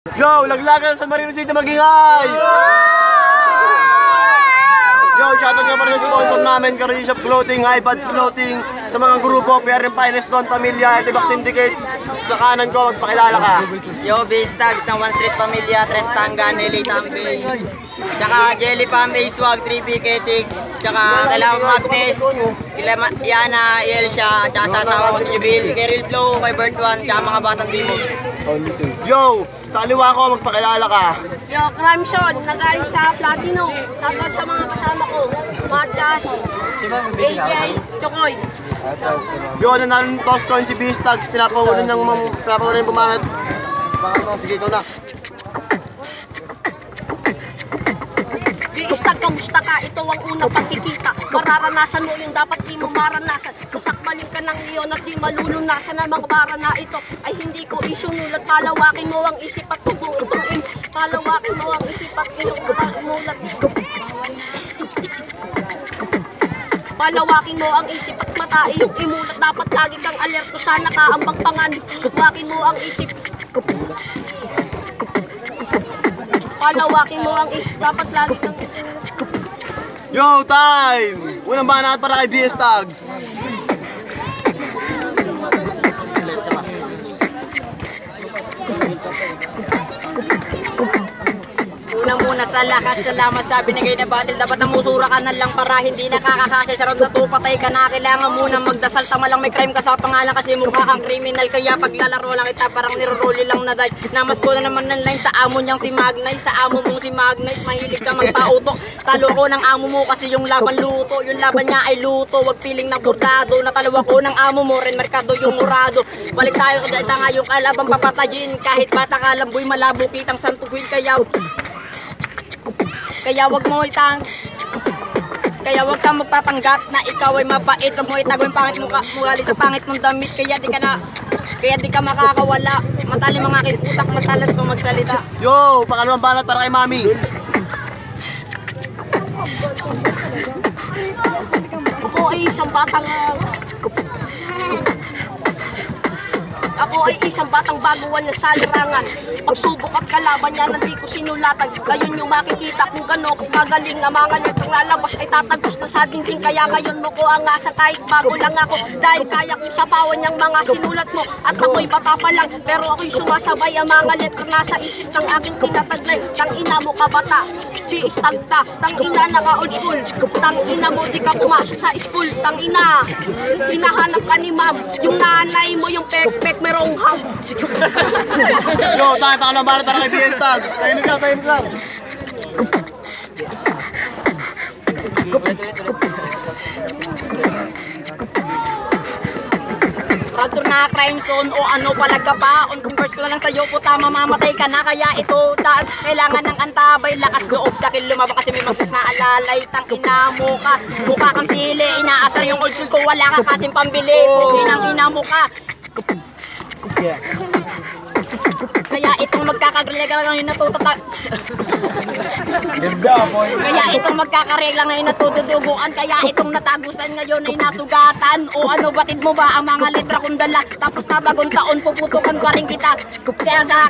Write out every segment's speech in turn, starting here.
Yo, laglagan sa Marino City magingay! Yo, shoutout nga pala sa sponsor namin, Karoli Shop Clothing, High Buds Clothing, sa mga grupo, PRM Finest, Don Pamilya, Etibac Syndicates, sa kanan ko, magpakilala ka. Yo, Bistags ng One Street Pamilya, Trestanga, Nelly Tambay, tsaka Jelly Pambay, Swag, 3B Ketix, tsaka kailangan Magnes, kila Yana, Elsha, tsaka sasama ko si Jubil, kay Real Flow, kay Bert One, tsaka mga batang Dimog. Yo, sa aliwa ko, magpakilala ka. Yo, Cramshon, nagaling sa Platino. Shoutout sa mga kasama ko, Machas, AJ, Chokoy. Yo, nanalo ng toss coin si Bistags, pinapahunan yung bumanat. Sige, ikaw na. Bistag, kamusta ka? Ito ang unang pagkikita. Mararanasan mo yung dapat di mo maranasan. Sasakmalin ka ng iyon at di malulunasan ang mga bara na ito ay hindi ko isunulat. Palawakin mo ang isip at tubo itong palawakin mo ang isip at iyong pagmulat. Palawakin mo ang isip at mata iyong imulat. Dapat lagi kang alerto sa nakaambang panganib. Wakin mo ang isip. Palawakin mo ang isip. Dapat lagi kang Yo, time! Unang banat para kay Bistags. Una muna sa lakas, salamat sa binigay na battle. Dapat namusura ka na lang para hindi nakakakasya. Sa round na to, patay ka na. Kailangan muna magdasal, tama lang may crime ka sa pangalan. Kasi mukha kang criminal, kaya paglalaro lang kita parang niroroli lang na dahil. Namas ko na naman ng line sa amo niyang si Magnay. Sa amo mong si Magnay, mahilig ka magpauto. Talo ko ng amo mo kasi yung laban luto. Yung laban niya ay luto, wag piling na bordado. Natalo ako ng amo mo, rin merkado yung murado. Balik tayo, kaya nga yung kalabang papatayin. Kahit bata ka lamboy, malabo kitang santuhin. Kaya wag mo itang Kaya wag kang magpapanggap na ikaw ay mabait. Wag mo itago yung pangit mo muli sa pangit mong damit. Kaya di ka makakawala. Matalim ang aking utak, matalas pa magsalita. Yo, pangalawang banat para kay Mami. Ako ay isang batang baguhan na sa larangan. Pagsubok at kalaban niya hindi ko sinulatan. Ngayon yung makikita kung gano'n kagaling. Ang mga nitong lalabas ay tatagos na sa dingding. Kaya ngayon mo ko ang asa kahit bago lang ako. Dahil kaya kong sapawan niyang mga sinulat mo. At ako'y bata pa lang pero ako'y sumasabay. Ang mga letra nasa isip ng aking tinataglay. Tang ina mo ka bata, Bistags. Tang ina naka old school. Tang ina mo di ka pumasok sa school. Tang ina, hinahanap ka ni ma'am. Yung nanay mo yung pek-pek merong hang. Yo, tayo pangalawang banat para kay Bistags. Tayo lang. Rador na crime zone o ano palaga pa. On verse ko lang sa'yo, puta mamamatay ka na. Kaya ito, kailangan ng antabay. Lakas loob sa akin lumaba kasi may magpas na alalay. Tang ina mo ka, mukha kang sili. Inaasar yung old school ko, wala ka kasing pambili. Pukin ang ina mo ka. Kaya itong magkakaregla ngayon natututag. Kaya itong magkakaregla ngayon natutuduguan. Kaya itong natagusan ngayon ay nasugatan. O ano, batid mo ba ang mga letra kong dala? Tapos na bagong taon puputukan pa rin kita. Kaya sa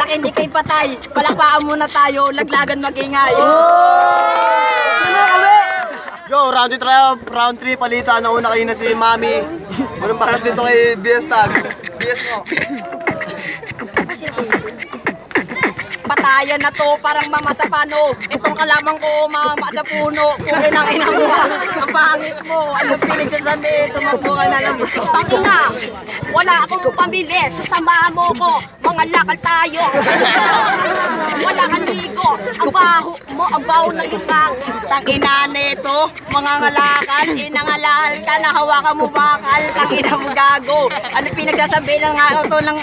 akin ikay patay. Palakpaan muna tayo, laglagan magingay. Yo, round 3 palitan. Nauna kayo na si Mami. Unang banat dito kay Bistags. Patayan na to, parang mama sa pano. Itong kalamang ko, mama sa puno. Kungin ang ina mo, ang pangit mo. Anong pinagsasabi, tumakbo ka na lang. Tangina, wala akong pambili. Sasamahan mo ko, mga lakal tayo. Wala kang ligo, ang baho mo, ang baho ng ibang. Tangina nito, mga ngalakal. Inangalakal ka, nahawakan mo bakal. Tangina mo gago. Ano pinagsasabi ng nga ito ng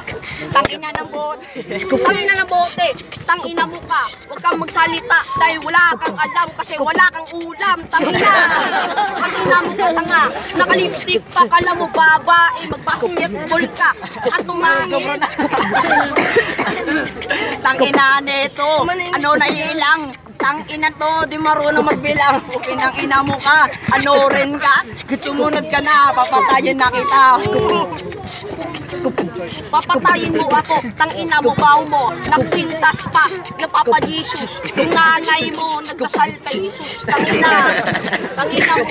tangina ng bote? Tangina ng bote, tangina mo ka. Huwag kang magsalita dahil wala kang alam kasi wala kang ulam. Tangina, tangina mo ka tanga. Nakalipstick pa, kala mo babae, magbasketball ka. At tumangin. Tangina nito, ano naiilang? Tangina to, di marunong magbilang. Okay nang ina mo ka, ano rin ka? Sumunod ka na, papatayin na kita. Papatayin mo ako, tangina mo, baw mo. Nagpintas pa, ng Papa Jesus. Yung nanay mo, nagdasal kay Jesus. Tangina mo.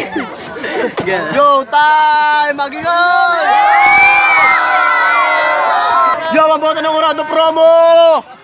Yo, time! Magingay! Yo, ang boto ng Urado promo!